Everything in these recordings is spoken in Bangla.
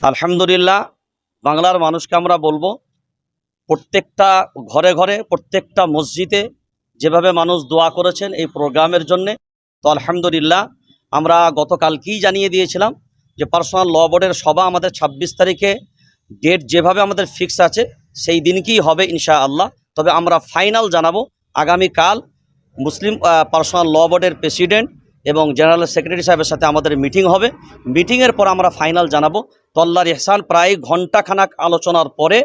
আলহামদুলিল্লাহ, বাংলার মানুষকে আমরা বলবো, প্রত্যেকটা ঘরে ঘরে প্রত্যেকটা মসজিদে যেভাবে মানুষ দোয়া করেছেন এই প্রোগ্রামের জন্যে, তো আলহামদুলিল্লাহ আমরা গতকালকেই জানিয়ে দিয়েছিলাম যে পার্সোনাল ল বোর্ডের সভা আমাদের ২৬ তারিখে ডেট যেভাবে আমাদের ফিক্স আছে সেই দিনকেই হবে ইনশাআল্লাহ। তবে আমরা ফাইনাল জানাবো আগামীকাল। মুসলিম পার্সোনাল ল বোর্ডের প্রেসিডেন্ট এবং জেনারেল সেক্রেটারি সাহেবের সাথে আমাদের মিটিং হবে। মিটিংয়ের পর আমরা ফাইনাল জানাবো। তো আল্লাহর ইহসান, প্রায় ঘণ্টাখানাক আলোচনার পরে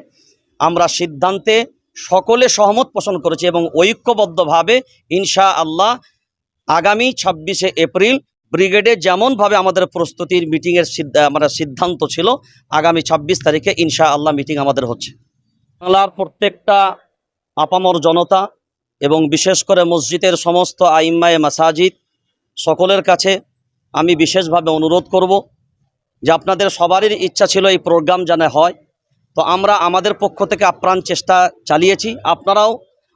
আমরা সিদ্ধান্তে সকলে সহমত পোষণ করেছি এবং ঐক্যবদ্ধভাবে ইনশাআল্লাহ আগামী ২৬শে এপ্রিল ব্রিগেডে যেমনভাবে আমাদের প্রস্তুতির মিটিংয়ের সিদ্ধান্ত ছিল, আগামী ২৬ তারিখে ইনশাআল্লাহ মিটিং আমাদের হচ্ছে। বাংলার প্রত্যেকটা আপামর জনতা এবং বিশেষ করে মসজিদের সমস্ত আইম্মায়ে মাসাজিদ সকলের কাছে আমি বিশেষভাবে অনুরোধ করব যে আপনাদের সবারই ইচ্ছা ছিল এই প্রোগ্রাম যেন হয়। তো আমরা আমাদের পক্ষ থেকে আপ্রাণ চেষ্টা চালিয়েছি। আপনারাও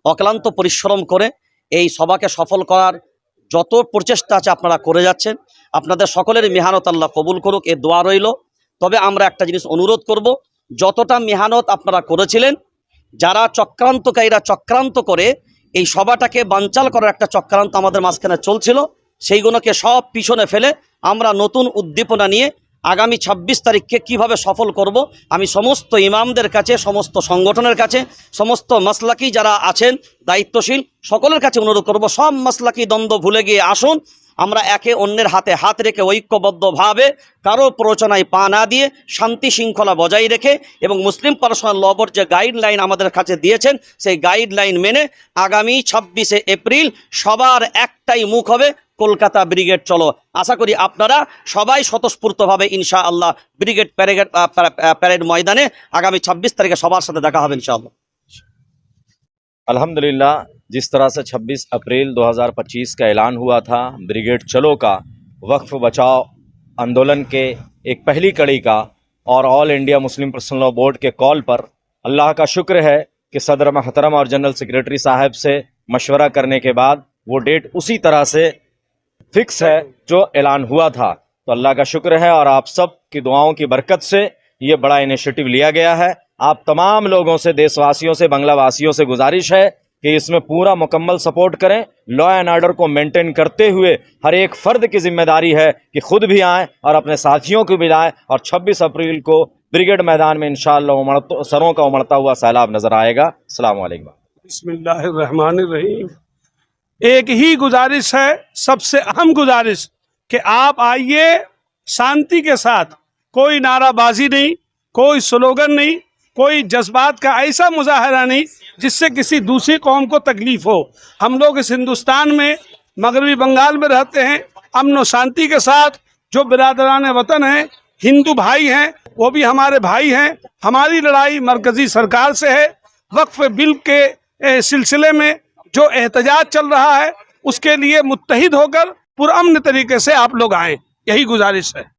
অক্লান্ত পরিশ্রম করে এই সভাকে সফল করার যত প্রচেষ্টা আছে আপনারা করে যাচ্ছেন। আপনাদের সকলের মেহনত আল্লাহ কবুল করুক, এ দোয়া রইল। তবে আমরা একটা জিনিস অনুরোধ করব, যতটা মেহনত আপনারা করেছিলেন, যারা চক্রান্তকারীরা চক্রান্ত করে এই সভাটাকে বানচাল করার একটা চক্রান্ত আমাদের মাঝখানে চলছিল, সেইগুলোকে সব পিছনে ফেলে আমরা নতুন উদ্দীপনা নিয়ে আগামী ২৬ তারিখকে কিভাবে সফল করব, আমি সমস্ত ইমামদের কাছে, সমস্ত সংগঠনের কাছে, সমস্ত মাসলাকি যারা আছেন দায়িত্বশীল সকলের কাছে অনুরোধ করব, সব মাসলাকি দ্বন্দ্ব ভুলে গিয়ে আসুন। আমরা একে অন্যের হাতে হাত রেখে ঐক্যবদ্ধভাবে কারো প্ররোচনায় পা না দিয়ে শান্তি শৃঙ্খলা বজায় রেখে এবং মুসলিম পার্সোনাল ল বোর্ড যে গাইডলাইন আমাদের কাছে দিয়েছেন সেই গাইডলাইন মেনে আগামী ২৬শে এপ্রিল সবার একটাই মুখ হবে, কলকাতা ব্রিগেড চলো। আশা করি আপনারা সবাই স্বতঃস্ফূর্তভাবে ইনশাআল্লাহ ব্রিগেড প্যারেড ময়দানে আগামী ২৬ তারিখে সবার সাথে দেখা হবে ইনশাআল্লাহ। अल्हम्दुलिल्लाह, जिस तरह से 26 अप्रैल 2025 का ऐलान हुआ था ब्रिगेड चलो का, वक्फ बचाओ आंदोलन के एक पहली कड़ी का, और all India Muslim personal law board के कॉल पर अल्लाह का शुक्र है कि सदर महतरम और जनरल सेक्रेटरी साहब से मशवरा करने के बाद वो डेट उसी तरह से फिक्स है जो ऐलान हुआ था। तो अल्लाह का शुक्र है और आप सब की दुआओं की बरकत से ये बड़ा इनिशिएटिव लिया गया है। आप तमाम लोगों से, देशवासियों से, बांग्लावासियों से गुजारिश है कि इसमें पूरा मुकम्मल सपोर्ट करें। लॉ एंड ऑर्डर को मेंटेन करते हुए हर एक फ़र्द की जिम्मेदारी है कि खुद भी आएँ और अपने साथियों को भी लाएँ, और 26 अप्रैल को ब्रिगेड मैदान में इंशाअल्लाह सरों का उमड़ता हुआ सैलाब नज़र आएगा। अस्सलाम वालेकुम। बिस्मिल्लाहिर्रहमानिर्रहीम। एक ही गुजारिश है, सबसे अहम गुजारिश, कि आप आइए शांति के साथ। कोई नाराबाजी नहीं, कोई स्लोगन नहीं, कोई जज्बात का ऐसा मुजाहरा नहीं जिससे किसी दूसरी कौम को तकलीफ हो। हम लोग इस हिंदुस्तान में मगरबी बंगाल में रहते हैं, अमन और शांति के साथ। जो बिरादरान वतन हैं, हिंदू भाई हैं, वो भी हमारे भाई हैं। हमारी लड़ाई मरकजी सरकार से है। वक्फ बिल के सिलसिले में जो एहतजाज चल रहा है उसके लिए मुत्तहिद होकर पुरअमन तरीके से आप लोग आएँ, यही गुजारिश है।